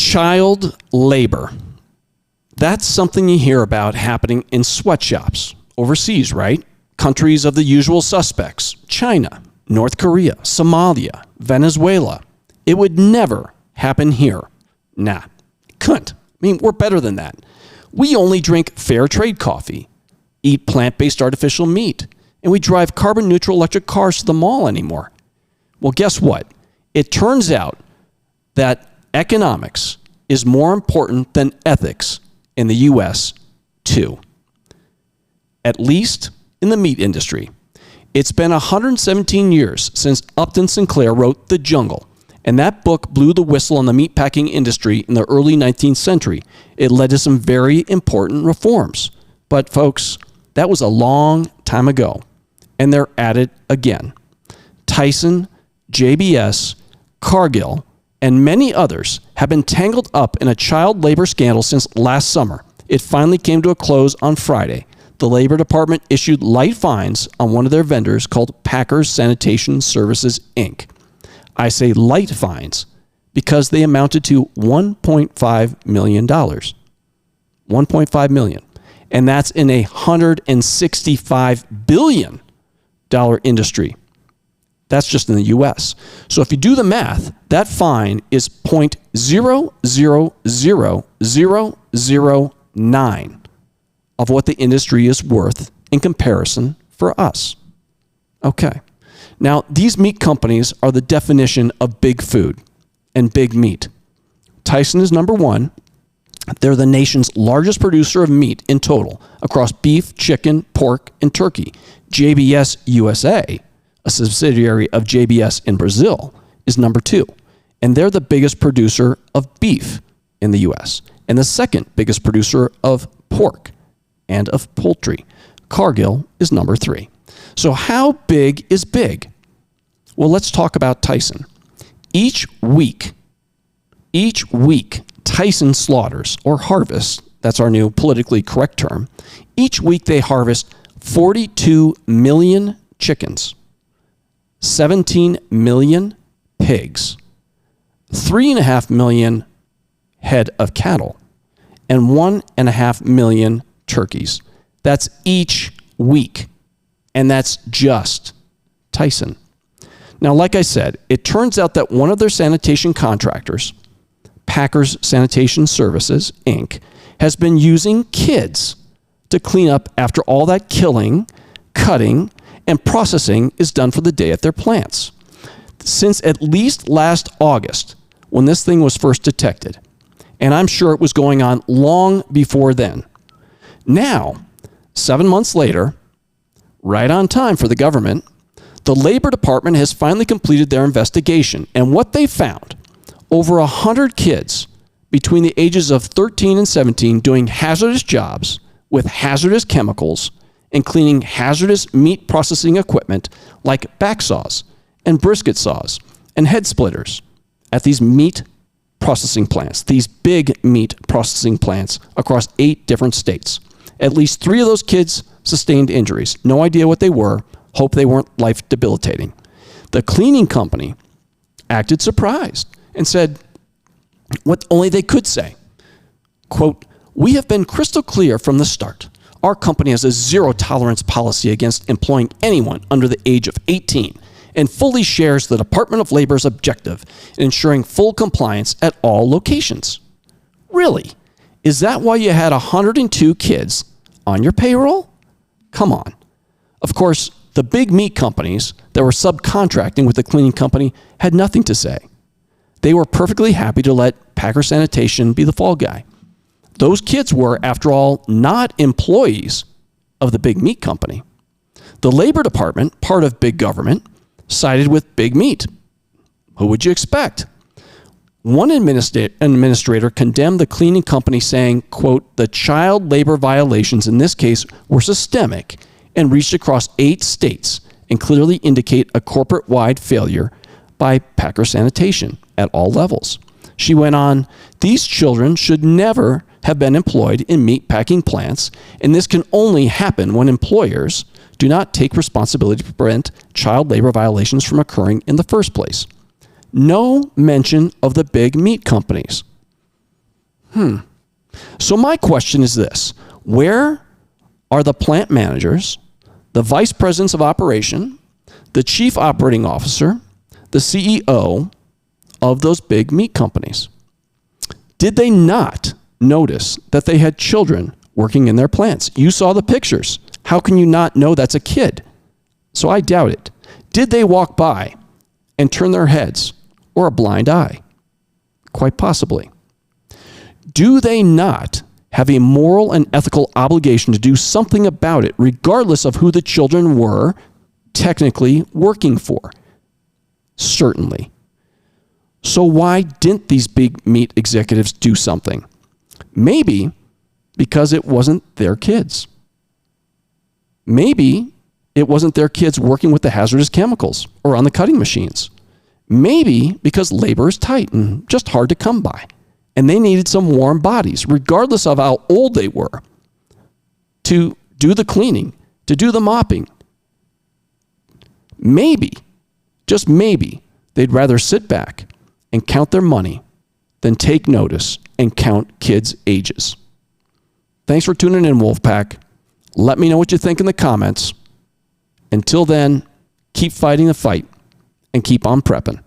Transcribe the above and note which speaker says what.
Speaker 1: Child labor. That's something you hear about happening in sweatshops overseas, right? Countries of the usual suspects: China, North Korea, Somalia, Venezuela. It would never happen here. Nah, couldn't. I mean, we're better than that. We only drink fair trade coffee, eat plant-based artificial meat, and we drive carbon neutral electric cars to the mall anymore. Well, guess what? It turns out that economics is more important than ethics in the U.S. too. At least in the meat industry. It's been 117 years since Upton Sinclair wrote The Jungle, and that book blew the whistle on the meatpacking industry in the early 19th century. It led to some very important reforms. But folks, that was a long time ago, and they're at it again. Tyson, JBS, Cargill, and many others have been tangled up in a child labor scandal since last summer. It finally came to a close on Friday. The Labor Department issued light fines on one of their vendors called Packers Sanitation Services, Inc. I say light fines because they amounted to $1.5 million. $1.5 million. And that's in a $165 billion industry. That's just in the U.S. So if you do the math, that fine is 0.000009 of what the industry is worth in comparison for us. Okay. Now, these meat companies are the definition of big food and big meat. Tyson is number one. They're the nation's largest producer of meat in total across beef, chicken, pork, and turkey. JBS USA, a subsidiary of JBS in Brazil, is number two. And they're the biggest producer of beef in the U.S. and the second biggest producer of pork and of poultry. Cargill is number three. So how big is big? Well, let's talk about Tyson. Each week, Tyson slaughters or harvests, that's our new politically correct term, each week they harvest 42 million chickens, 17 million pigs, 3.5 million head of cattle, and 1.5 million turkeys. That's each week. And that's just Tyson. Now, like I said, it turns out that one of their sanitation contractors, Packers Sanitation Services, Inc., has been using kids to clean up after all that killing, cutting, and processing is done for the day at their plants. Since at least last August, when this thing was first detected, and I'm sure it was going on long before then. Now, 7 months later, right on time for the government, the Labor Department has finally completed their investigation. And what they found, over 100 kids between the ages of 13 and 17 doing hazardous jobs with hazardous chemicals and cleaning hazardous meat processing equipment like back saws and brisket saws and head splitters at these meat processing plants, these big meat processing plants across 8 different states. At least 3 of those kids sustained injuries. No idea what they were. Hope they weren't life debilitating. The cleaning company acted surprised and said what only they could say. Quote, "We have been crystal clear from the start. Our company has a zero tolerance policy against employing anyone under the age of 18 and fully shares the Department of Labor's objective in ensuring full compliance at all locations." Really? Is that why you had 102 kids on your payroll? Come on. Of course, the big meat companies that were subcontracting with the cleaning company had nothing to say. They were perfectly happy to let Packer Sanitation be the fall guy. Those kids were, after all, not employees of the big meat company. The Labor Department, part of big government, sided with big meat. Who would you expect? One administrator condemned the cleaning company saying, quote, "The child labor violations in this case were systemic and reached across 8 states and clearly indicate a corporate-wide failure by Packer Sanitation at all levels." She went on, "These children should never have been employed in meat packing plants, and this can only happen when employers do not take responsibility to prevent child labor violations from occurring in the first place." No mention of the big meat companies. So my question is this: where are the plant managers, the vice presidents of operation, the chief operating officer, the CEO of those big meat companies? Did they not notice that they had children working in their plants? You saw the pictures. How can you not know that's a kid? So I doubt it. Did they walk by and turn their heads or a blind eye? Quite possibly. Do they not have a moral and ethical obligation to do something about it, regardless of who the children were technically working for? Certainly. So why didn't these big meat executives do something? Maybe because it wasn't their kids. Maybe it wasn't their kids working with the hazardous chemicals or on the cutting machines. Maybe because labor is tight and just hard to come by, and they needed some warm bodies, regardless of how old they were, to do the cleaning, to do the mopping. Maybe, just maybe, they'd rather sit back and count their money than take notice and count kids' ages. Thanks for tuning in, Wolfpack. Let me know what you think in the comments. Until then, keep fighting the fight and keep on prepping.